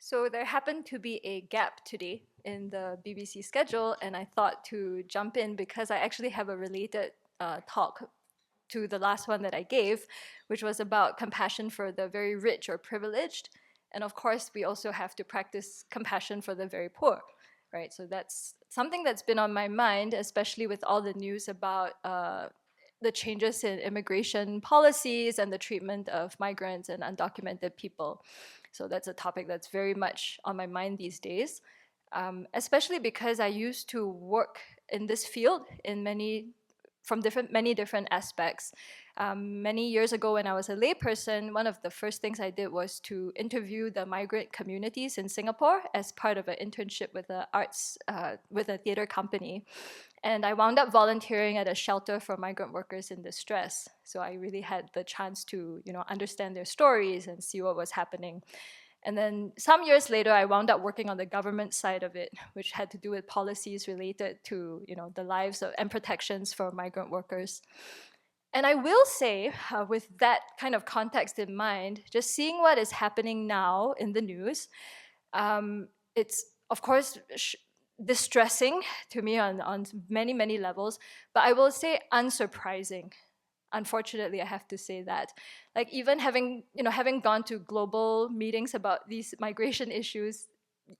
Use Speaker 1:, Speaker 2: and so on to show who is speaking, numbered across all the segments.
Speaker 1: So there happened to be a gap today in the BBC schedule, and I thought to jump in because I actually have a related talk to the last one that I gave, which was about compassion for the very rich or privileged. And of course, we also have to practice compassion for the very poor, right? So that's something that's been on my mind, especially with all the news about the changes in immigration policies and the treatment of migrants and undocumented people. So that's a topic that's very much on my mind these days, especially because I used to work in this field in many different aspects. Many years ago, when I was a layperson, one of the first things I did was to interview the migrant communities in Singapore as part of an internship with with a theater company. And I wound up volunteering at a shelter for migrant workers in distress. So I really had the chance to, understand their stories and see what was happening. And then some years later, I wound up working on the government side of it, which had to do with policies related to, the lives and protections for migrant workers. And I will say, with that kind of context in mind, just seeing what is happening now in the news, it's of course distressing to me on many, many levels, but I will say unsurprising. Unfortunately, I have to say that. Like even having gone to global meetings about these migration issues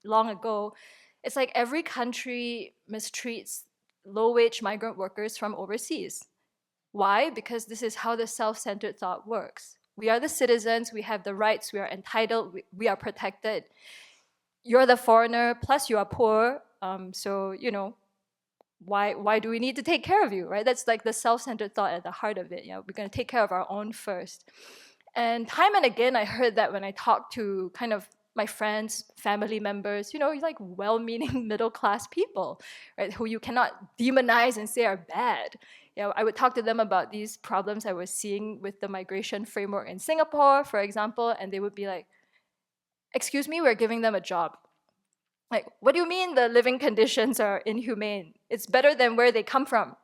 Speaker 1: long ago, it's like every country mistreats low-wage migrant workers from overseas. Why? Because this is how the self-centered thought works. We are the citizens, we have the rights, we are entitled, we are protected. You're the foreigner, plus you are poor, so why do we need to take care of you, right? That's like the self-centered thought at the heart of it. We're going to take care of our own first. And time and again, I heard that when I talked to kind of my friends, family members, like well-meaning middle-class people, right, who you cannot demonize and say are bad. I would talk to them about these problems I was seeing with the migration framework in Singapore, for example, and they would be like, "Excuse me, we're giving them a job." Like, what do you mean the living conditions are inhumane? It's better than where they come from.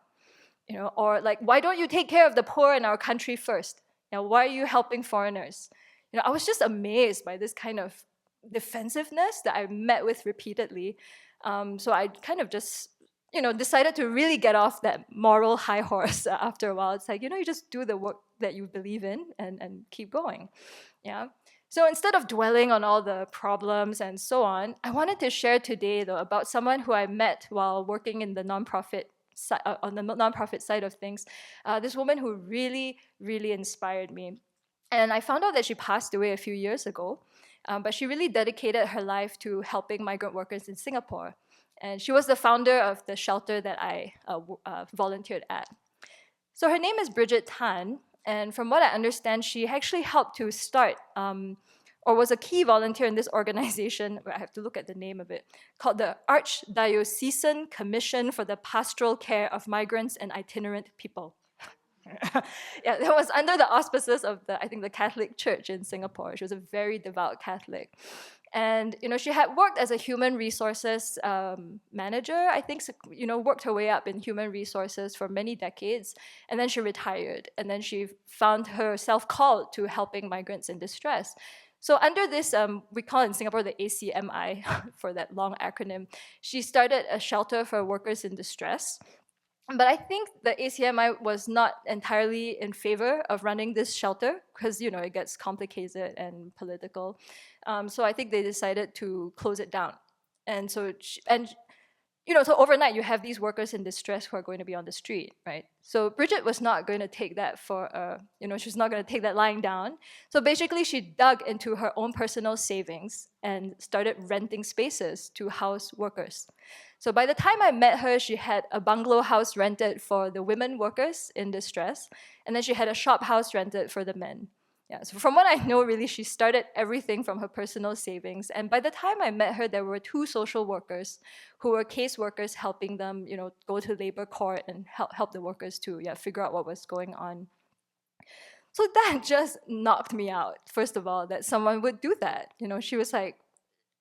Speaker 1: Or like, why don't you take care of the poor in our country first? Why are you helping foreigners? I was just amazed by this kind of defensiveness that I met with repeatedly. So I kind of just, decided to really get off that moral high horse after a while. It's like, you just do the work that you believe in and keep going. Yeah. So instead of dwelling on all the problems and so on, I wanted to share today, though, about someone who I met while working in the nonprofit on the nonprofit side of things. This woman who really, really inspired me. And I found out that she passed away a few years ago, but she really dedicated her life to helping migrant workers in Singapore. And she was the founder of the shelter that I volunteered at. So her name is Bridget Tan, and from what I understand, she actually helped to start or was a key volunteer in this organization, where I have to look at the name of it, called the Archdiocesan Commission for the Pastoral Care of Migrants and Itinerant People. Yeah, it was under the auspices of the Catholic Church in Singapore. She was a very devout Catholic. And, she had worked as a human resources manager, I think, worked her way up in human resources for many decades. And then she retired. And then she found herself called to helping migrants in distress. So under this, we call it in Singapore the ACMI, for that long acronym, she started a shelter for workers in distress. But I think the ACMI was not entirely in favor of running this shelter because, it gets complicated and political. So I think they decided to close it down. And so, so overnight you have these workers in distress who are going to be on the street, right? So Bridget was not going to take that she's not going to take that lying down. So basically she dug into her own personal savings and started renting spaces to house workers. So by the time I met her, she had a bungalow house rented for the women workers in distress, and then she had a shop house rented for the men. Yeah, so from what I know, really, she started everything from her personal savings. And by the time I met her, there were 2 social workers who were case workers helping them, go to labor court and help the workers to figure out what was going on. So that just knocked me out, first of all, that someone would do that. She was like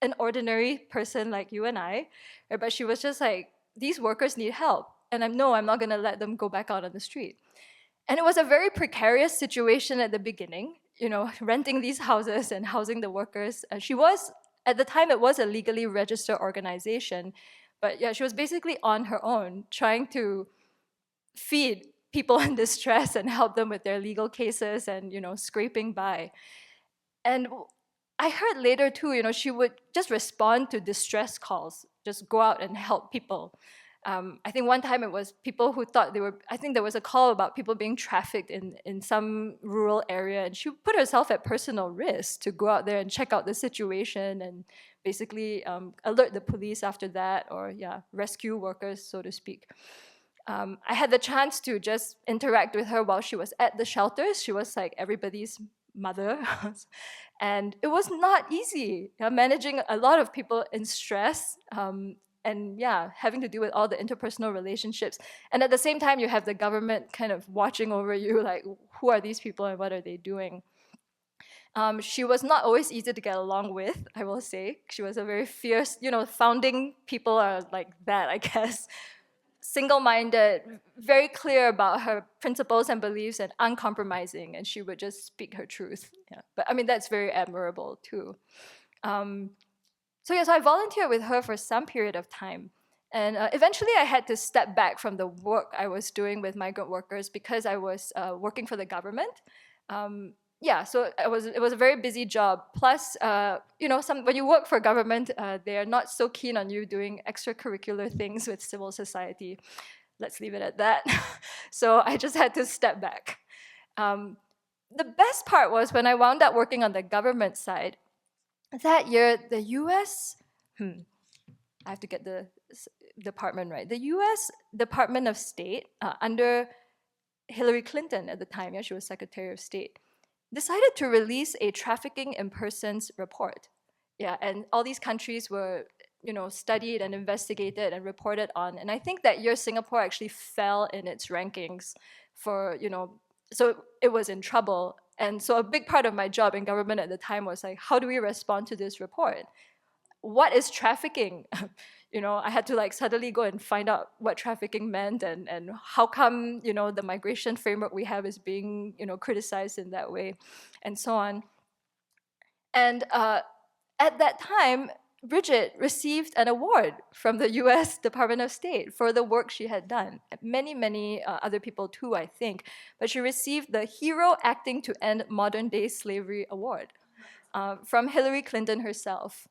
Speaker 1: an ordinary person like you and I, right? But she was just like, these workers need help. And I'm not going to let them go back out on the street. And it was a very precarious situation at the beginning, renting these houses and housing the workers. She was at the time it was a legally registered organization, but yeah, she was basically on her own trying to feed people in distress and help them with their legal cases and, scraping by. And I heard later too, she would just respond to distress calls, just go out and help people. I think one time it was people who thought I think there was a call about people being trafficked in some rural area, and she put herself at personal risk to go out there and check out the situation and basically alert the police after that, or rescue workers, so to speak. I had the chance to just interact with her while she was at the shelters. She was like everybody's mother. And it was not easy, managing a lot of people in stress, and having to deal with all the interpersonal relationships. And at the same time, you have the government kind of watching over you, like, who are these people and what are they doing? She was not always easy to get along with, I will say. She was a very fierce, founding people are like that, I guess. Single-minded, very clear about her principles and beliefs, and uncompromising, and she would just speak her truth. Yeah. But I mean, that's very admirable too. So I volunteered with her for some period of time. And eventually I had to step back from the work I was doing with migrant workers because I was working for the government. So it was a very busy job. Plus, when you work for government, they are not so keen on you doing extracurricular things with civil society. Let's leave it at that. So I just had to step back. The best part was when I wound up working on the government side. That year, the U.S. I have to get the department right. The U.S. Department of State, under Hillary Clinton at the time, she was Secretary of State, decided to release a trafficking in persons report. And all these countries were, studied and investigated and reported on. And I think that year Singapore actually fell in its rankings for, so it was in trouble. And so a big part of my job in government at the time was like, how do we respond to this report? What is trafficking? I had to suddenly go and find out what trafficking meant and how come, the migration framework we have is being, criticized in that way, and so on. And at that time, Bridget received an award from the US Department of State for the work she had done. Many other people too, I think. But she received the Hero Acting to End Modern-Day Slavery Award from Hillary Clinton herself.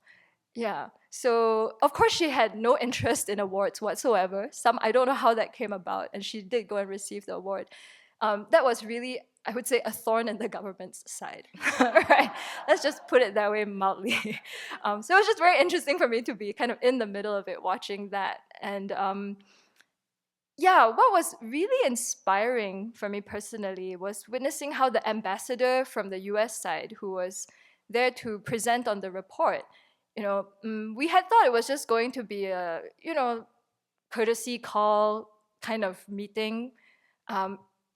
Speaker 1: So of course she had no interest in awards whatsoever. I don't know how that came about, and she did go and receive the award. That was really, I would say, a thorn in the government's side. Right? Let's just put it that way mildly. So it was just very interesting for me to be kind of in the middle of it, watching that. And what was really inspiring for me personally was witnessing how the ambassador from the US side, who was there to present on the report, we had thought it was just going to be a, courtesy call kind of meeting.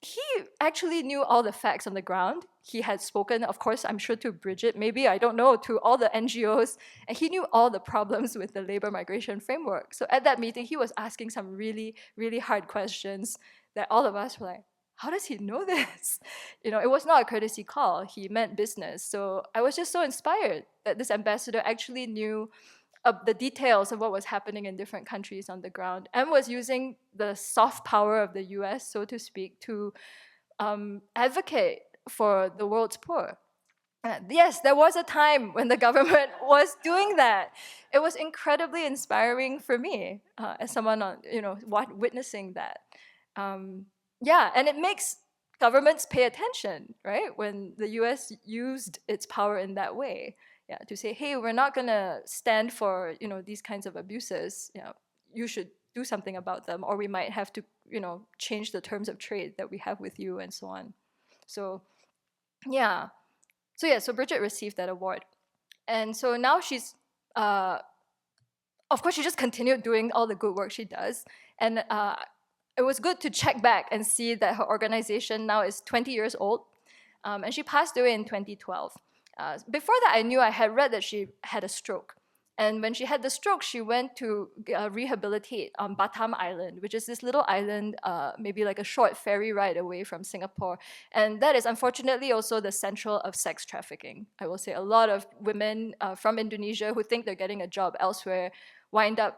Speaker 1: He actually knew all the facts on the ground. He had spoken, of course, I'm sure to Bridget, maybe, I don't know, to all the NGOs, and he knew all the problems with the labor migration framework. So at that meeting, he was asking some really, really hard questions that all of us were like, how does he know this? It was not a courtesy call. He meant business. So I was just so inspired that this ambassador actually knew the details of what was happening in different countries on the ground and was using the soft power of the US, so to speak, to advocate for the world's poor. Yes, there was a time when the government was doing that. It was incredibly inspiring for me as someone witnessing that. And it makes governments pay attention, right? When the US used its power in that way, to say, hey, we're not gonna stand for these kinds of abuses. You should do something about them, or we might have to change the terms of trade that we have with you, and so on. So Bridget received that award, and so now she's. Of course, she just continued doing all the good work she does, and it was good to check back and see that her organization now is 20 years old, and she passed away in 2012. Before that, I knew I had read that she had a stroke, And when she had the stroke, she went to rehabilitate on Batam Island, which is this little island, maybe like a short ferry ride away from Singapore. And that is unfortunately also the central of sex trafficking. I will say a lot of women from Indonesia who think they're getting a job elsewhere wind up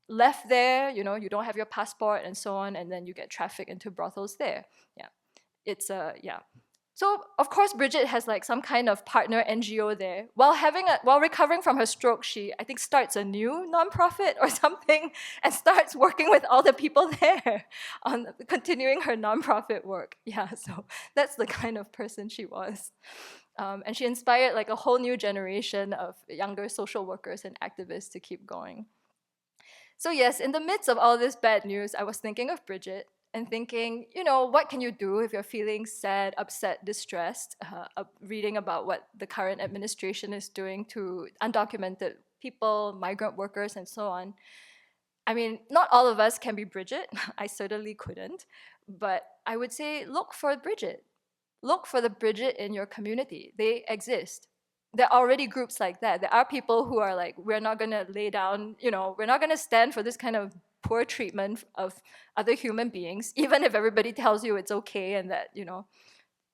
Speaker 1: left there, you know, you don't have your passport and so on, and then you get trafficked into brothels there. Yeah, it's yeah. So of course Bridget has like some kind of partner NGO there. While recovering from her stroke, she I think starts a new nonprofit or something and starts working with all the people there on continuing her nonprofit work. Yeah, so that's the kind of person she was. And she inspired like a whole new generation of younger social workers and activists to keep going. So yes, in the midst of all this bad news, I was thinking of Bridget and thinking, you know, what can you do if you're feeling sad, upset, distressed, reading about what the current administration is doing to undocumented people, migrant workers, and so on. I mean, not all of us can be Bridget. I certainly couldn't. But I would say look for Bridget. Look for the Bridget in your community. They exist. There are already groups like that. There are people who are like, we're not gonna lay down, you know, we're not gonna stand for this kind of poor treatment of other human beings, even if everybody tells you it's okay and that, you know,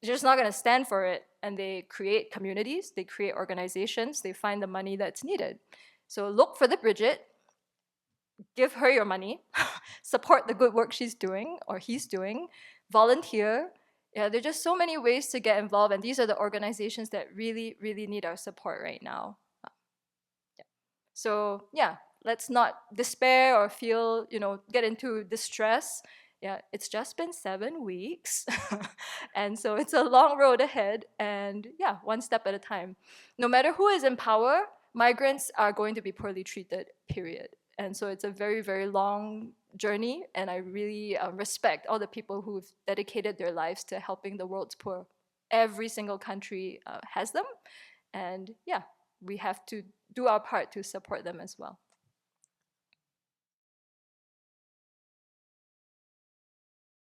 Speaker 1: they're just not gonna stand for it. And they create communities, they create organizations, they find the money that's needed. So look for the Bridget, give her your money, support the good work she's doing or he's doing, volunteer. Yeah, there are just so many ways to get involved, and these are the organizations that really, really need our support right now. Yeah. So yeah, let's not despair or feel, you know, get into distress. Yeah, it's just been 7 weeks. And so it's a long road ahead, and yeah, one step at a time. No matter who is in power, migrants are going to be poorly treated, period. And so it's a very, very long journey, and I really respect all the people who've dedicated their lives to helping the world's poor. Every single country has them, and yeah, we have to do our part to support them as well.